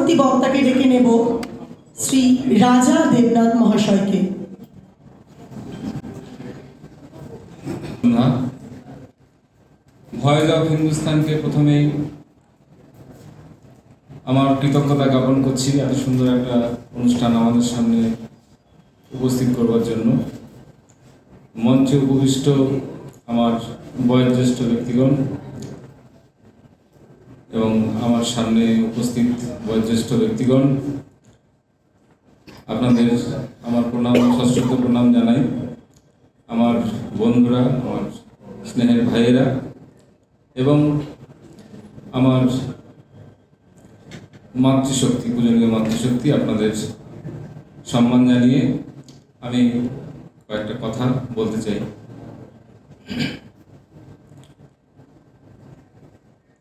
পরবর্তী বক্তাকে ডেকে নেব শ্রী রাজা দেবনাথ মহাশয়কে। ভয়েস অফ হিন্দুস্তানকে প্রথমেই আমার কৃতজ্ঞতা জ্ঞাপন করছি এত সুন্দর একটা অনুষ্ঠান আমাদের সামনে উপস্থিত করবার জন্য। মঞ্চে উপবিষ্ট আমার বয়োজ্যেষ্ঠ ব্যক্তিগণ এবং আমার সামনে উপস্থিত বয়োজ্যেষ্ঠ ব্যক্তিগণ, আপনাদের আমার প্রণাম, সশ্রদ্ধ প্রণাম জানাই। আমার বন্ধুরা, আমার স্নেহের ভাইয়েরা এবং আমার মাতৃশক্তি, পূজনীয় মাতৃশক্তি, আপনাদের সম্মান জানিয়ে আমি কয়েকটা কথা বলতে চাই।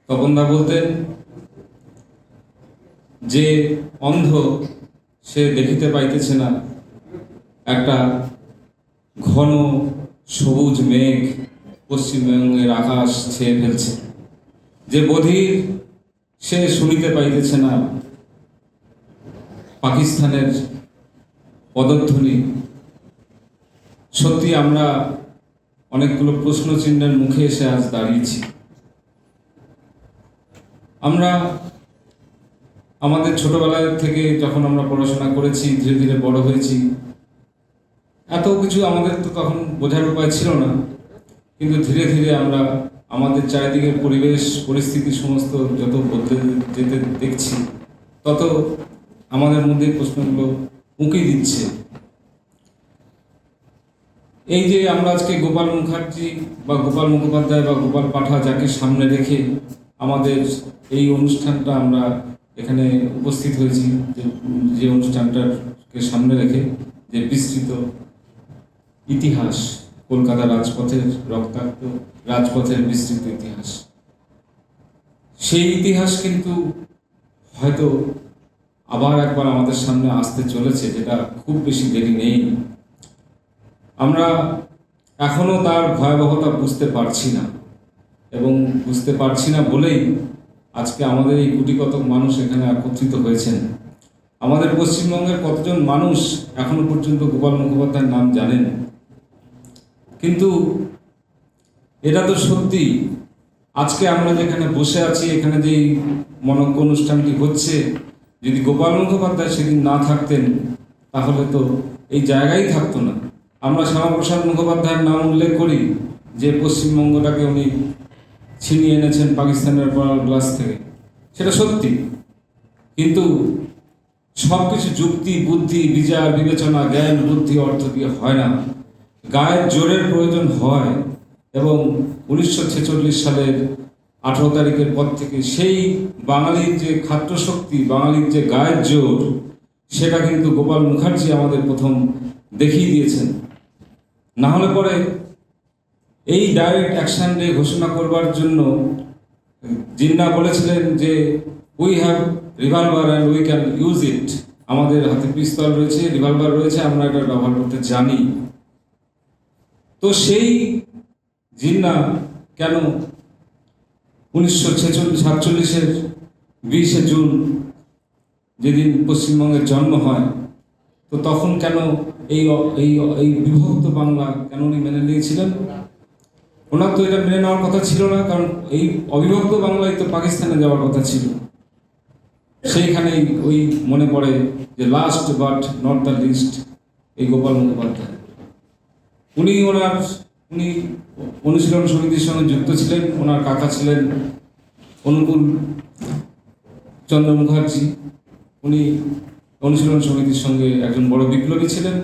তপনদা বলতেন যে অন্ধ সে দেখিতে পাইতেছে না একটা ঘন সবুজ মেঘ পশ্চিমবঙ্গের আকাশ ছেয়ে ফেলছে, যে বধির সে শুনিতে পাইতেছে না পাকিস্তানের পদধ্বনি। সত্যি আমরা অনেকগুলো প্রশ্ন চিহ্নের মুখে এসে আজ দাঁড়িয়েছি। আমরা আমাদের ছোটবেলায় থেকে যখন আমরা পড়াশোনা করেছি, ধীরে ধীরে বড় হয়েছি, এত কিছু আমাদের তো তখন বোঝার উপায় ছিল না, কিন্তু ধীরে ধীরে আমরা আমাদের চারিদিকের পরিবেশ পরিস্থিতি সমস্ত যত বদলে যেতে দেখছি, তত আমাদের মধ্যে প্রশ্নগুলো উঁকি দিচ্ছে। এই যে আমরা আজকে গোপাল মুখার্জি বা গোপাল মুখোপাধ্যায় বা গোপাল পাঠা যাকে সামনে রেখে আমাদের এই অনুষ্ঠানটা আমরা এখানে উপস্থিত হয়েছি, যে অনুষ্ঠানটাকে সামনে রেখে যে বিস্তৃত ইতিহাস, কলকাতা রাজপথের রক্তাক্ত রাজপথের বিস্তৃত ইতিহাস, সেই ইতিহাস কিন্তু হয়তো আবার একবার আমাদের সামনে আসতে চলেছে, যেটা খুব বেশি দেরি নেই। আমরা এখনো তার ভয়াবহতা বুঝতে পারছি না, এবং বুঝতে পারছি না বলেই আজকে আমাদের এই গুটি কতক মানুষ এখানে একত্রিত হয়েছেন। আমাদের পশ্চিমবঙ্গের কতজন মানুষ এখনো পর্যন্ত গোপাল মুখোপাধ্যায়ের নাম জানেন? কিন্তু এটা তো সত্যি, আজকে আমরা যেখানে বসে আছি, এখানে যে মনজ্ঞ অনুষ্ঠানটি হচ্ছে, যদি গোপাল মুখোপাধ্যায় সেদিন না থাকতেন তাহলে তো এই জায়গায় থাকতো না। আমরা শ্যামাপ্রসাদ মুখোপাধ্যায়ের নাম উল্লেখ করি যে পশ্চিমবঙ্গটাকে উনি ছিনিয়ে এনেছেন পাকিস্তানের গ্লাস থেকে, সেটা সত্যি, কিন্তু সব কিছু যুক্তি, বুদ্ধি, বিচার, বিবেচনা, জ্ঞান, বুদ্ধি, অর্থ দিয়ে হয় না, গায়ের জোরের প্রয়োজন হয়। এবং 1946 সালের 18 তারিখের পর থেকে সেই বাঙালির যে খাদ্যশক্তি, বাঙালির যে গায়ের জোর, সেটা কিন্তু গোপাল মুখার্জি আমাদের প্রথম দেখিয়ে দিয়েছেন। না হলে পরে এই ডাইরেক্ট অ্যাকশন ডে ঘোষণা করবার জন্য জিন্না বলেছিলেন যে we have revolver and we can use it, আমাদের হাতে পিস্তল রয়েছে, রিভলভার রয়েছে, আমরা এটা ব্যবহার করতে জানি। তো সেই জিন্না কেন 1947-এর 20শে জুন যেদিন পশ্চিমবঙ্গের জন্ম হয়, তো তখন কেন এই এই এই বিভক্ত বাংলা কেন উনি মেনে নিয়েছিলেন? ওনার তো এটা মেনে নেওয়ার কথা ছিল না, কারণ এই অবিভক্ত বাংলায় তো পাকিস্তানে যাওয়ার কথা ছিল। সেইখানেই ওই মনে পড়ে যে last but not the least, এই গোপাল মুখোপাধ্যায়। উনি অনুশীলন সমিতির সঙ্গে যুক্ত ছিলেন। ওনার কাকা ছিলেন অনুকূল চন্দ্র মুখার্জি, উনি অনুশীলন সমিতির সঙ্গে একজন বড় বিপ্লবী ছিলেন।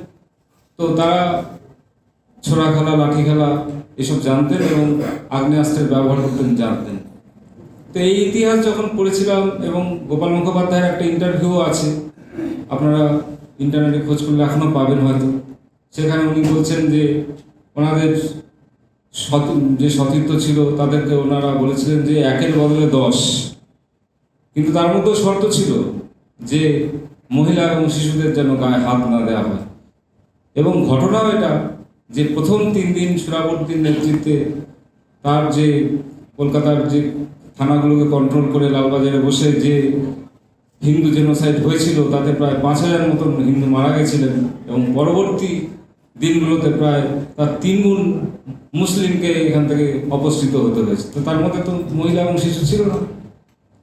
তো তারা ছোড়া খেলা, লাঠি খেলা এসব জানতেন এবং আগ্নেয়াস্ত্রের ব্যবহার করতেন জানতেন। তো এই ইতিহাস যখন পড়েছিলাম, এবং গোপাল মুখোপাধ্যায়ের একটা ইন্টারভিউ আছে, আপনারা ইন্টারনেটে খোঁজ করলে এখনও পাবেন হয়তো, সেখানে উনি বলছেন যে ওনাদের যে সতীর্থ ছিল তাদেরকে ওনারা বলেছিলেন যে 1-এর বদলে 10, কিন্তু তার মধ্যেও শর্ত ছিল যে মহিলা এবং শিশুদের যেন গায়ে হাত না দেওয়া হয়। এবং ঘটনাও এটা যে প্রথম 3 দিন সুরাবর্তীর নেতৃত্বে তার যে কলকাতার যে থানাগুলোকে কন্ট্রোল করে লালবাজারে বসে যে হিন্দু জেনোসাইড হয়েছিল, তাতে প্রায় 5,000 মতন হিন্দু মারা গেছিলেন এবং পরবর্তী দিনগুলোতে প্রায় তার 3 গুণ মুসলিমকে এখান থেকে অপসৃত হতে হয়েছে। তো তার মধ্যে তো মহিলা এবং শিশু ছিল না।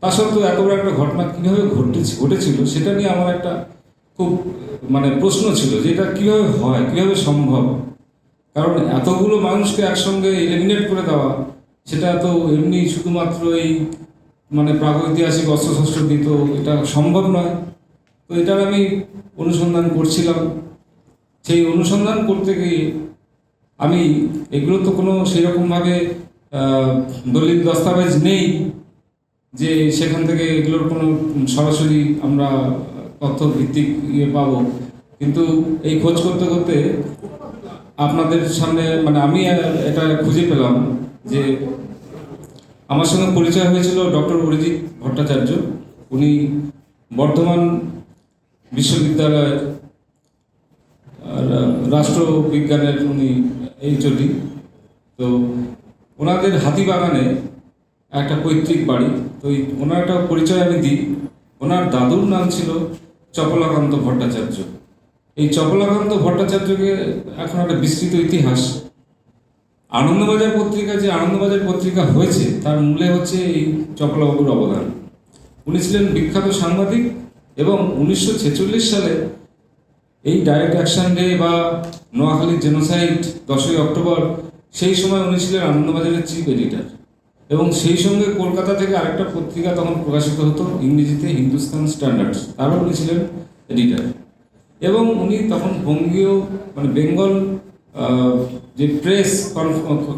তা সত্ত্বেও এত বড় একটা ঘটনা কীভাবে ঘটেছিল সেটা নিয়ে আমার একটা খুব প্রশ্ন ছিল যে এটা কীভাবে হয়, কীভাবে সম্ভব। কারণ এতগুলো মানুষকে একসঙ্গে এলিমিনেট করে দেওয়া, সেটা তো এমনি শুধুমাত্র এই প্রাগৈতিহাসিক অস্ত্রশস্ত্র দিয়ে তো এটা সম্ভব নয়। তো এটার আমি অনুসন্ধান করছিলাম। সেই অনুসন্ধান করতে গিয়ে আমি এগুলো তো কোনো সেরকমভাবে দলিল দস্তাবেজ নেই যে সেখান থেকে এগুলোর কোনো সরাসরি আমরা তথ্য ভিত্তিক পাবো। কিন্তু এই খোঁজ করতে করতে আপনাদের সামনে আমি এটা খুঁজে পেলাম যে আমার সঙ্গে পরিচয় হয়েছিল ডক্টর অরিজিৎ ভট্টাচার্য। উনি বর্ধমান বিশ্ববিদ্যালয়ের রাষ্ট্রবিজ্ঞানের উনি এইচওডি। তো ওনাদের হাতিবাগানে একটা পৈতৃক বাড়ি। তো ওনার একটা পরিচয় আমি দিই। ওনার দাদুর নাম ছিল চপলাকান্ত ভট্টাচার্য। এই চপলাকান্ত ভট্টাচার্যকে এখন একটা বিস্তৃত ইতিহাস। আনন্দবাজার পত্রিকা, যে আনন্দবাজার পত্রিকা হয়েছে, তার মূলে হচ্ছে এই চপলাবাবুর অবদান। উনি ছিলেন বিখ্যাত সাংবাদিক এবং 1946 সালে এই ডাইরেক্ট অ্যাকশন ডে বা নোয়াখালীর জেনোসাইড 10ই অক্টোবর, সেই সময় উনি ছিলেন আনন্দবাজারের চিফ এডিটর। এবং সেই সঙ্গে কলকাতা থেকে আরেকটা পত্রিকা তখন প্রকাশিত হতো ইংরেজিতে, হিন্দুস্তান স্ট্যান্ডার্ড, তারও উনি ছিলেন এডিটর। এবং উনি তখন বঙ্গীয় বেঙ্গল যে প্রেস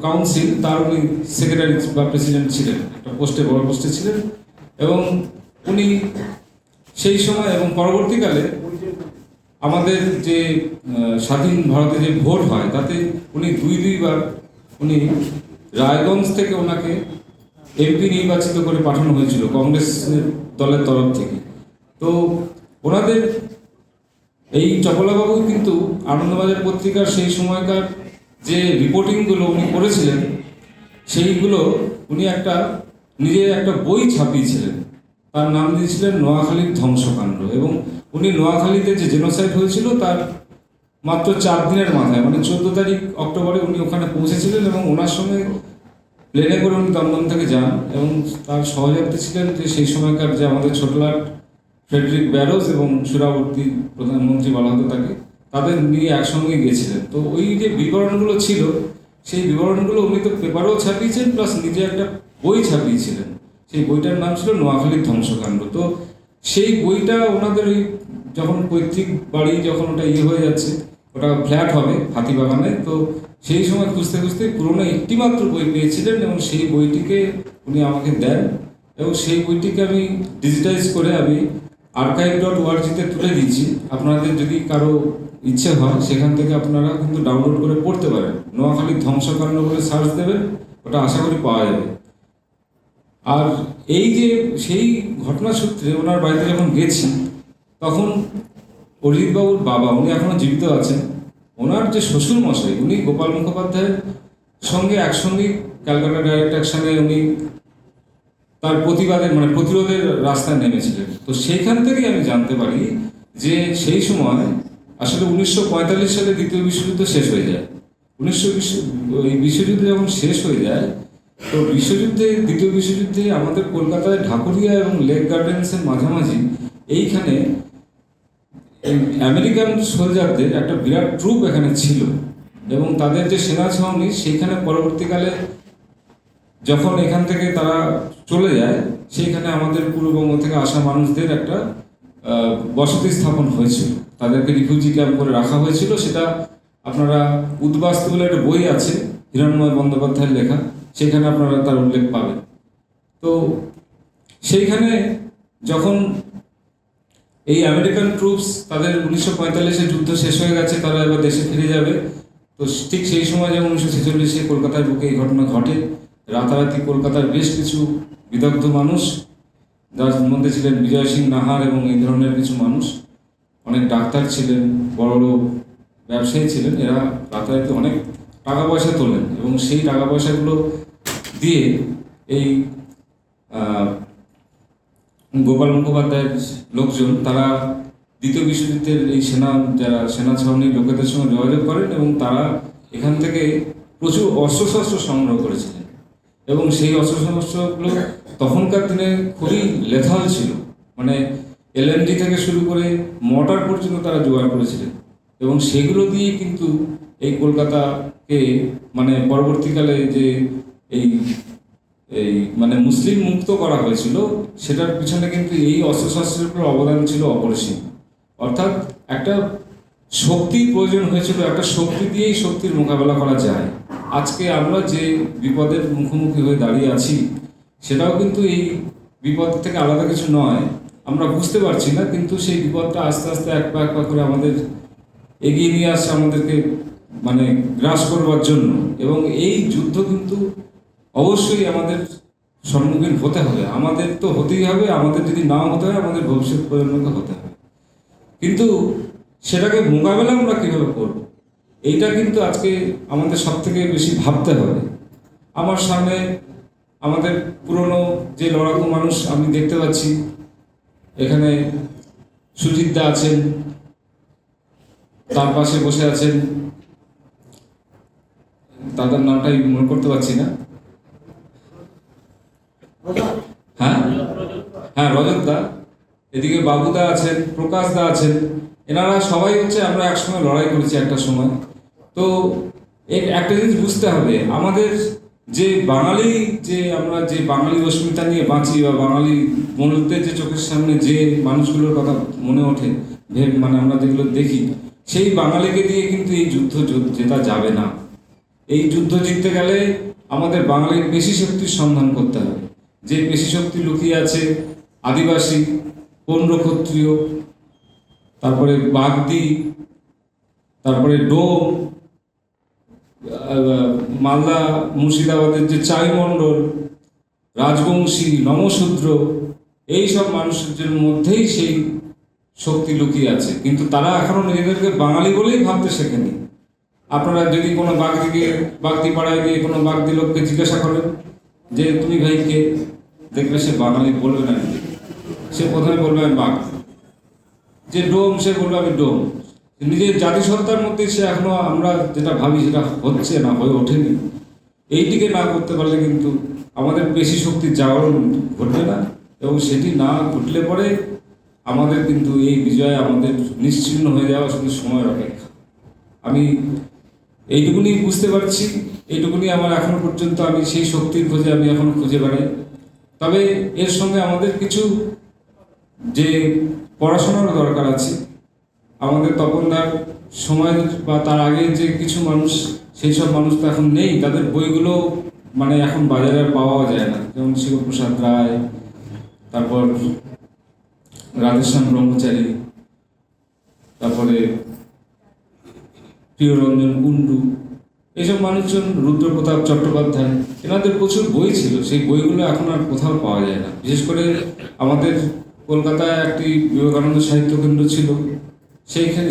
কাউন্সিল, তার উনি সেক্রেটারি বা প্রেসিডেন্ট ছিলেন, একটা পোস্টে, বড় পোস্টে ছিলেন। এবং উনি সেই সময় এবং পরবর্তীকালে আমাদের যে স্বাধীন ভারতে যে ভোট হয়, তাতে উনি দুইবার উনি রায়গঞ্জ থেকে ওনাকে এমপি নির্বাচিত করে পাঠানো হয়েছিল কংগ্রেস দলের তরফ থেকে। তো ওনাদের এই চপলাবাবু কিন্তু আনন্দবাজার পত্রিকার সেই সময়কার যে রিপোর্টিংগুলো উনি করেছিলেন, সেইগুলো উনি নিজে একটা বই ছাপিয়েছিলেন। তার নাম দিয়েছিলেন নোয়াখালীর ধ্বংসকাণ্ড। এবং উনি নোয়াখালীতে যে জেনোসাইড হয়েছিল তার মাত্র 4 দিনের মাথায় 14 অক্টোবরে উনি ওখানে পৌঁছেছিলেন। এবং ওনার সঙ্গে প্লেনে করে উনি দমদম থেকে যান এবং তার সহযাত্রী ছিলেন যে সেই সময়কার যে আমাদের ছোটলাট ফ্রেডরিক ব্যারোজ এবং সুরাবর্তী প্রধানমন্ত্রী বলা হতো তাকে, তাদের নিয়ে একসঙ্গে গিয়েছিলেন। তো ওই যে বিবরণগুলো ছিল, সেই বিবরণগুলো উনি তো পেপারেও ছাপিয়েছেন, প্লাস নিজে একটা বই ছাপিয়েছিলেন। সেই বইটার নাম ছিল নোয়াখালীর ধ্বংসকাণ্ড। তো সেই বইটা ওনাদের ওই যখন পৈতৃক বাড়ি যখন ওটা হয়ে যাচ্ছে, ওটা ফ্ল্যাট হবে হাতিবাগানে, তো সেই সময় খুঁজতে খুঁজতে পুরোনো একটি মাত্র বই পেয়েছিলেন এবং সেই বইটিকে উনি আমাকে দেন। এবং সেই বইটিকে আমি ডিজিটাইজ করে আমি archive.org-তে তুলে দিয়েছি। আপনাদের যদি কারো ইচ্ছে হয় সেখান থেকে আপনারা কিন্তু ডাউনলোড করে পড়তে পারেন। নোয়াখালীর ধ্বংসকাণ্ড বলে সার্চ দেবেন, ওটা আশা করি পাওয়া যাবে। আর এই যে সেই ঘটনা সূত্রে ওনার বাড়িতে যখন গেছি, তখন অরিজিৎবাবুর বাবা, উনি এখনও জীবিত আছেন, ওনার যে শ্বশুর মশাই, উনি গোপাল মুখোপাধ্যায়ের সঙ্গে একসঙ্গে ক্যালকাটা ডাইরেক্ট অ্যাকশনে উনি তার প্রতিরোধের রাস্তায় নেমেছিলেন। তো সেইখান থেকেই আমি জানতে পারি যে সেই সময় আসলে 1945 সালে দ্বিতীয় বিশ্বযুদ্ধ শেষ হয়ে যায়। বিশ্বযুদ্ধ যখন শেষ হয়ে যায়, তো দ্বিতীয় বিশ্বযুদ্ধে আমাদের কলকাতায় ঢাকুরিয়া এবং লেক গার্ডেন্সের মাঝামাঝি এইখানে আমেরিকান সোলজারদের একটা বিরাট ট্রুপ এখানে ছিল। এবং তাদের যে সেনা ছাউনি, সেইখানে পরবর্তীকালে যখন এখান থেকে তারা চলে যায়, সেইখানে আমাদের পূর্ববঙ্গ থেকে আসা মানুষদের একটা বসতি স্থাপন হয়েছিল, তাদেরকে রিফিউজি ক্যাম্প করে রাখা হয়েছিল। সেটা আপনারা উদ্বাস্তু বলে একটা বই আছে হিরণময় বন্দ্যোপাধ্যায়ের লেখা, সেখানে আপনারা তার উল্লেখ পাবেন। তো সেইখানে যখন এই আমেরিকান ট্রুপস তাদের 1945-এ যুদ্ধ শেষ হয়ে গেছে, তারা এবার দেশে ফিরে যাবে, তো ঠিক সেই সময় যেমন 1946-এ কলকাতার বুকে এই ঘটনা ঘটে। রাতারাতি কলকাতার বেশ কিছু বিদগ্ধ মানুষ, যার মধ্যে ছিলেন বিজয় সিং নাহার এবং এই ধরনের কিছু মানুষ, অনেক ডাক্তার ছিলেন, বড় বড় ব্যবসায়ী ছিলেন, এরা রাতারাতি অনেক টাকা পয়সা তোলেন এবং সেই টাকা পয়সাগুলো দিয়ে এই গোপাল মুখোপাধ্যায়ের লোকজন তারা দ্বিতীয় বিশ্বযুদ্ধের এই যারা সেনা ছাউনির লোকেদের সঙ্গে যোগাযোগ করেন এবং তারা এখান থেকে প্রচুর অস্ত্রশস্ত্র সংগ্রহ করেছিলেন এবং সেই অস্ত্রশস্ত্রগুলো তখনকার দিনে খুবই লেথাল ছিল, মানে এলএমজি থেকে শুরু করে মর্টার পর্যন্ত তারা জোগাড় করেছিলেন এবং সেগুলো দিয়ে কিন্তু এই কলকাতাকে মানে পরবর্তীকালে যে এই এই মানে মুসলিম মুক্ত করা হয়েছিল সেটার পিছনে কিন্তু এই অস্ত্রশস্ত্রের অবদান ছিল অপরিসীম। অর্থাৎ একটা শক্তির প্রয়োজন হয়েছিল, একটা শক্তি দিয়েই শক্তির মোকাবেলা করা যায়। আজকে আমরা যে বিপদের মুখোমুখি হয়ে দাঁড়িয়ে আছি সেটাও কিন্তু এই বিপদ থেকে আলাদা কিছু নয়, আমরা বুঝতে পারছি না, কিন্তু সেই বিপদটা আস্তে আস্তে এক পা করে আমাদের এগিয়ে নিয়ে আসছে আমাদেরকে মানে গ্রাস করবার জন্য। এবং এই যুদ্ধ কিন্তু অবশ্যই আমাদের সম্মুখীন হতে হবে, আমাদের তো হতেই হবে, আমাদের যদি নাও হতে হয় আমাদের ভবিষ্যৎ প্রজন্মকে হতে হবে, কিন্তু সেটাকে মোকাবেলা আমরা কীভাবে করব এইটা কিন্তু আজকে আমাদের সব থেকে বেশি ভাবতে হবে। আমার সামনে আমাদের পুরনো যে লড়াকু মানুষ আমি দেখতে পাচ্ছি, এখানে সুজিত দা আছেন, তার পাশে বসে আছেন, তাদের নামটাই মনে করতে পারছি না, হ্যাঁ রজত দা, এদিকে বাবুদা আছেন, প্রকাশ দা আছেন, এনারা সবাই হচ্ছে আমরা একসময় লড়াই করেছি একটা সময়। তো একটা জিনিস বুঝতে হবে, আমাদের যে বাঙালি, যে আমরা যে বাঙালি অস্মিতা নিয়ে বাঁচি বা বাঙালি বলতে যে চোখের সামনে যে মানুষগুলোর কথা মনে ওঠে, মানে আমরা যেগুলো দেখি, সেই বাঙালিকে দিয়ে কিন্তু এই যুদ্ধ জেতা যাবে না। এই যুদ্ধ জিততে গেলে আমাদের বাঙালির পেশি শক্তির সন্ধান করতে হবে, যে পেশি শক্তি লুকিয়ে আছে আদিবাসী, পৌণ্ড ক্ষত্রিয়, তারপরে বাগদি, তারপরে ডোম, মালদা মুর্শিদাবাদের যে চাইমণ্ডল, রাজবংশী, নমশূদ্র, এই সব মানুষের মধ্যেই সেই শক্তি লুকিয়ে আছে, কিন্তু তারা এখনো নিজেদেরকে বাঙালি বলেই ভাবতে শেখেনি। আপনারা যদি কোনো বাগদি পাড়ায় গিয়ে কোনো বাগদি লোককে জিজ্ঞাসা করেন যে তুমি ভাই কে, দেখবে সে বাঙালি বলবে না, সে প্রথমে বলবে আমি বাঘ। যে ডোম, সে বলবে আমি ডোম। নিজের জাতিসত্তার মধ্যে সে এখনো আমরা যেটা ভাবি সেটা হচ্ছে না, হয়ে ওঠেনি। এইটিকে না করতে পারলে কিন্তু আমাদের পেশি শক্তির জাগরণ ঘটবে না, এবং সেটি না ঘটলে পরে আমাদের কিন্তু এই বিজয় আমাদের নিশ্চিহ্ন হয়ে যাওয়া শুধু সময়ের অপেক্ষা। আমি এইটুকুনি বুঝতে পারছি, এইটুকুনি আমার এখনো পর্যন্ত আমি সেই শক্তির খোঁজে আমি এখনো খুঁজে বেড়াই। তবে এর সঙ্গে আমাদের কিছু যে পড়াশোনারও দরকার আছে। আমাদের তপনদার সময় বা তার আগে যে কিছু মানুষ, সেই সব মানুষ তো এখন নেই, তাদের বইগুলো মানে এখন বাজারে আর পাওয়া যায় না, যেমন শিবপ্রসাদ রায়, তারপর রাধেশ্যাম ব্রহ্মচারী, তারপরে প্রিয়রঞ্জন কুণ্ডু, এইসব মানুষজন, রুদ্রপ্রতাপ চট্টোপাধ্যায়, এনাদের প্রচুর বই ছিল, সেই বইগুলো এখন আর কোথাও পাওয়া যায় না। বিশেষ করে আমাদের কলকাতায় একটি বিবেকানন্দ সাহিত্য কেন্দ্র ছিল,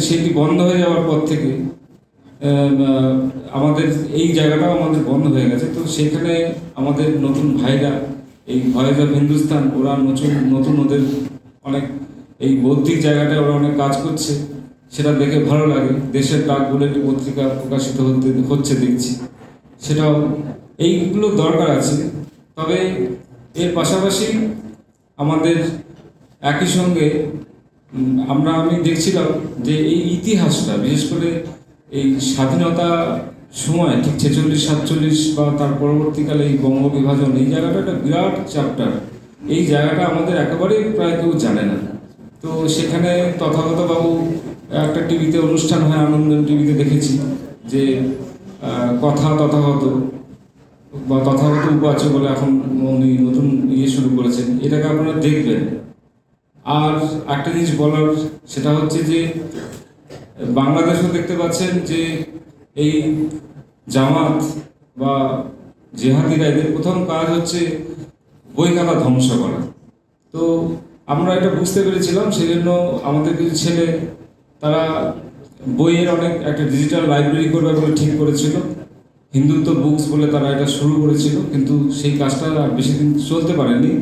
সেটি বন্ধ হয়ে যাওয়ার পর থেকে আমাদের এই জায়গাটাও আমাদের বন্ধ হয়ে গেছে। তো সেখানে আমাদের নতুন ভাইরা, এই ভয়েস অফ হিন্দুস্তান, ওরা নতুন ওদের অনেক এই বৌদ্ধিক জায়গাটায় ওরা অনেক কাজ করছে, সেটা দেখে ভালো লাগে। দেশের ডাক বলে একটি পত্রিকা প্রকাশিত হচ্ছে দেখছি, সেটাও এইগুলো দরকার আছে। তবে এর পাশাপাশি আমাদের একই সঙ্গে আমি দেখছিলাম যে এই ইতিহাসটা, বিশেষ করে এই স্বাধীনতা সময় ঠিক 46-47 বা তার পরবর্তীকালে এই বঙ্গ বিভাজন, এই জায়গাটা একটা বিরাট চ্যাপ্টার। এই জায়গাটা আমাদের একেবারেই প্রায় কেউ জানে না। তো সেখানে তথাগত বাবু একটা টিভিতে অনুষ্ঠান হয়, আনন্দন টিভিতে দেখেছি, যে কথা তথাগত বা তথাগত উপাচার্য বলে এখন উনি নতুন শুরু করেছেন, এটাকে আপনারা দেখবেন। আর একটা জিনিস বলার, সেটা হচ্ছে যে বাংলাদেশও দেখতে পাচ্ছেন যে এই জামাত বা জেহাদিরা, এদের প্রথম কাজ হচ্ছে বই খাতা ধ্বংস করা। তো আমরা এটা বুঝতে পেরেছিলাম, সেই জন্য আমাদের কিছু ছেলে তারা বইয়ের অনেক একটা ডিজিটাল লাইব্রেরি করবে বলে ঠিক করেছিল, হিন্দুত্ব বুকস বলে তারা এটা শুরু করেছিল, কিন্তু সেই কাজটা আর বেশি দিন চলতে পারেনি,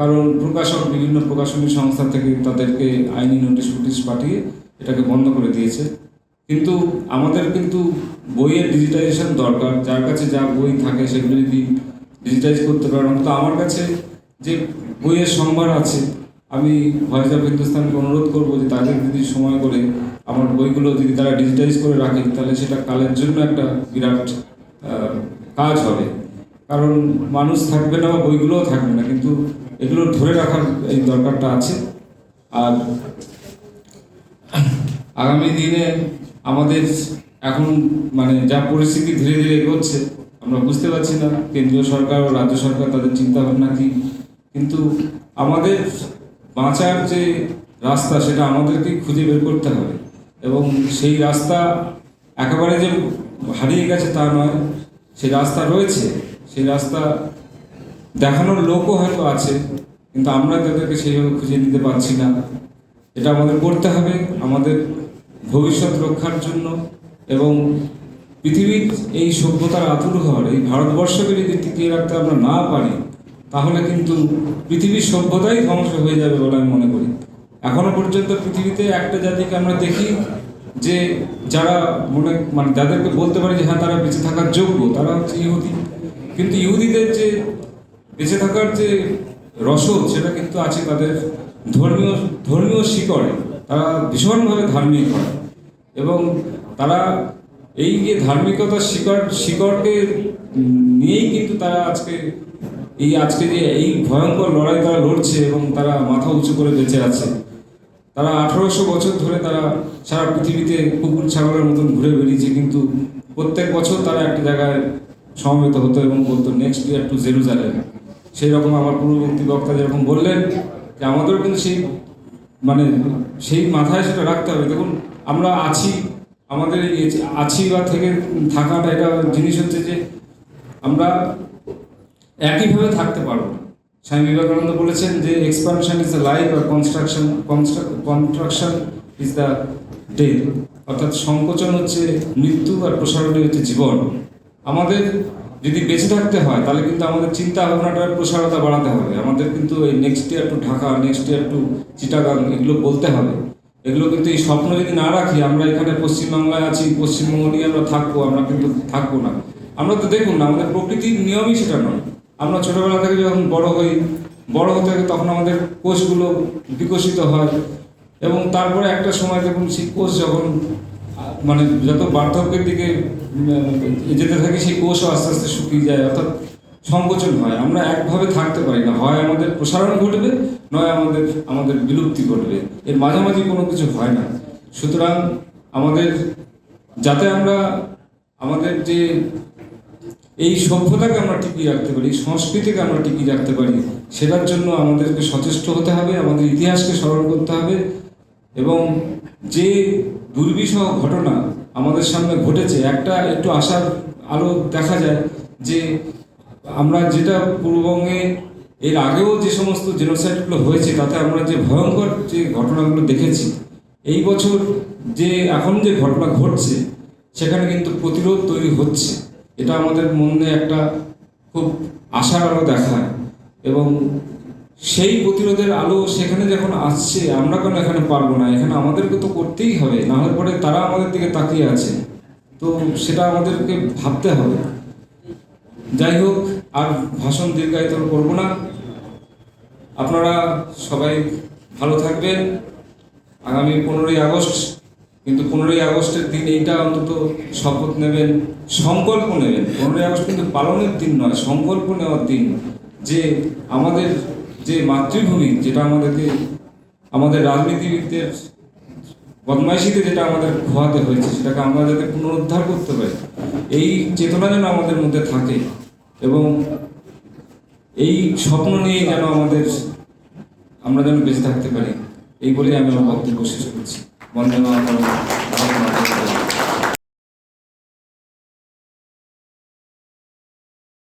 কারণ প্রকাশক বিভিন্ন প্রকাশনী সংস্থা থেকে তাদেরকে আইনি নোটিশ পাঠিয়ে এটাকে বন্ধ করে দিয়েছে। কিন্তু আমাদের কিন্তু বইয়ের ডিজিটাইজেশন দরকার। যার কাছে যা বই থাকে সেগুলো যদি ডিজিটাইজ করতে পারেন, অন্তত আমার কাছে যে বইয়ের সম্ভার আছে, আমি ভয়েস অফ হিন্দুস্তানকে অনুরোধ করবো যে তাদের যদি সময় করে আমার বইগুলো যদি তারা ডিজিটাইজ করে রাখে, তাহলে সেটা কালের জন্য একটা বিরাট কাজ হবে। কারণ মানুষ থাকবে না বা বইগুলোও থাকবে না, কিন্তু এগুলো ধরে রাখার এই দরকারটা আছে। আর আগামী দিনে আমাদের এখন মানে যা পরিস্থিতি ধীরে ধীরে এগোচ্ছে, আমরা বুঝতে পারছি না কেন্দ্রীয় সরকার ও রাজ্য সরকার তাদের চিন্তা ভাবনা কি, কিন্তু আমাদের বাঁচার যে রাস্তা সেটা আমাদেরকেই খুঁজে বের করতে হবে। এবং সেই রাস্তা একেবারে যে হারিয়ে গেছে তা নয়, সেই রাস্তা রয়েছে, সেই রাস্তা দেখানোর লোকও হয়তো আছে, কিন্তু আমরা তাদেরকে সেইভাবে খুঁজে নিতে পারছি না। এটা আমাদের করতে হবে আমাদের ভবিষ্যৎ রক্ষার জন্য। এবং পৃথিবীর এই সভ্যতার আতুরঘর এই ভারতবর্ষকে যদি টিকিয়ে রাখতে আমরা না পারি, তাহলে কিন্তু পৃথিবীর সভ্যতাই ধ্বংস হয়ে যাবে বলে আমি মনে করি। এখনো পর্যন্ত পৃথিবীতে একটা জাতিকে আমরা দেখি যে যারা মানে যাদেরকে বলতে পারি যে হ্যাঁ তারা বেঁচে থাকার যোগ্য, তারা হচ্ছে ইহুদি। কিন্তু ইহুদিদের যে বেঁচে থাকার যে রসদ সেটা কিন্তু আছে তাদের ধর্মীয় শিকড়ে। তারা ভীষণভাবে ধার্মিক হয় এবং তারা এই যে ধার্মিকতার শিকড়কে নিয়েই কিন্তু তারা আজকে যে এই ভয়ঙ্কর লড়াই তারা লড়ছে এবং তারা মাথা উঁচু করে বেঁচে আছে। তারা 1800 বছর ধরে তারা সারা পৃথিবীতে কুকুর ছাগলের মতন ঘুরে বেরিয়েছে, কিন্তু প্রত্যেক বছর তারা একটা জায়গায় সমবেত হতো এবং বলতো নেক্সট ইয়ার টু জেরুজালেম। সেই রকম আমার পূর্ববর্তী বক্তা যেরকম বললেন যে আমাদেরও কিন্তু সেই মাথায় সেটা রাখতে হবে। দেখুন আমরা আছি, আমাদের আছি বা থেকে থাকাটা এটা জিনিস হচ্ছে যে আমরা একইভাবে থাকতে পারবো না। স্বামী বিবেকানন্দ বলেছেন যে এক্সপানশন ইজ দ্য লাইফ আর কনস্ট্রাকশন ইজ দ্য ডেথ, অর্থাৎ সংকোচন হচ্ছে মৃত্যু আর প্রসারণই হচ্ছে জীবন। আমাদের যদি বেঁচে থাকতে হয় তাহলে কিন্তু আমাদের চিন্তা ভাবনাটার প্রসারতা বাড়াতে হবে। আমাদের কিন্তু এই next year to Dhaka, next year to Chittagong এগুলো বলতে হবে। এগুলো কিন্তু এই স্বপ্ন যদি না রাখি, আমরা এখানে পশ্চিমবাংলায় আছি, পশ্চিমবঙ্গ নিয়ে আমরা থাকবো, আমরা কিন্তু থাকবো না। আমরা তো দেখুন না, আমাদের প্রকৃতির নিয়মই সেটা নয়। আমরা ছোটবেলা থেকে যখন বড় হতে হবে তখন আমাদের কোষগুলো বিকশিত হয় এবং তারপরে একটা সময় দেখুন সেই কোষ যখন মানে যত বার্ধক্যের দিকে যেতে থাকে সেই কোষও আস্তে আস্তে শুকিয়ে যায়, অর্থাৎ সংকোচন হয়। আমরা একভাবে থাকতে পারি না, হয় আমাদের প্রসারণ ঘটবে, নয় আমাদের বিলুপ্তি ঘটবে, এর মাঝামাঝি কোনো কিছু হয় না। সুতরাং যাতে আমরা আমাদের যে এই সভ্যতাকে আমরা টিকিয়ে রাখতে পারি, সংস্কৃতিকে আমরা টিকিয়ে রাখতে পারি, সেটার জন্য আমাদেরকে সচেষ্ট হতে হবে, আমাদের ইতিহাসকে স্মরণ করতে হবে। এবং যে দুর্বিষহ ঘটনা আমাদের সামনে ঘটেছে, একটু আশার আলো দেখা যায় যে আমরা যেটা পূর্ববঙ্গে এর আগেও যে সমস্ত জেনোসাইডগুলো হয়েছে তাতে আমরা যে ভয়ঙ্কর যে ঘটনাগুলো দেখেছি, এই বছর এখন যে ঘটনা ঘটছে সেখানে কিন্তু প্রতিরোধ তৈরি হচ্ছে। এটা আমাদের মনে একটা খুব আশার আলো দেখায় এবং সেই প্রতিরোধের আলো সেখানে যখন আসছে, আমরা কেন এখানে পারবো না? এখানে আমাদেরকে তো করতেই হবে, না হলে পরে তারা আমাদের দিকে তাকিয়ে আছে, তো সেটা আমাদেরকে ভাবতে হবে। যাই হোক, আর ভাষণ দীর্ঘায়িত করবো না। আপনারা সবাই ভালো থাকবেন। আগামী 15ই আগস্ট, কিন্তু 15ই আগস্টের দিন এইটা অন্তত শপথ নেবেন, সংকল্প নেবেন। 15ই আগস্ট কিন্তু পালনের দিন নয়, সংকল্প নেওয়ার দিন যে আমাদের যে মাতৃভূমি, যেটা আমাদের রাজনীতিবিদদের বদমাইশিতে যেটা আমাদের খোয়াতে হয়েছে, সেটাকে আমরা যাতে পুনরুদ্ধার করতে পারি, এই চেতনা যেন আমাদের মধ্যে থাকে এবং এই স্বপ্ন নিয়ে যেন আমরা যেন বেঁচে থাকতে পারি, এই বলে আমি আমার বক্তব্য শেষ করছি। বন্দে মাতরম।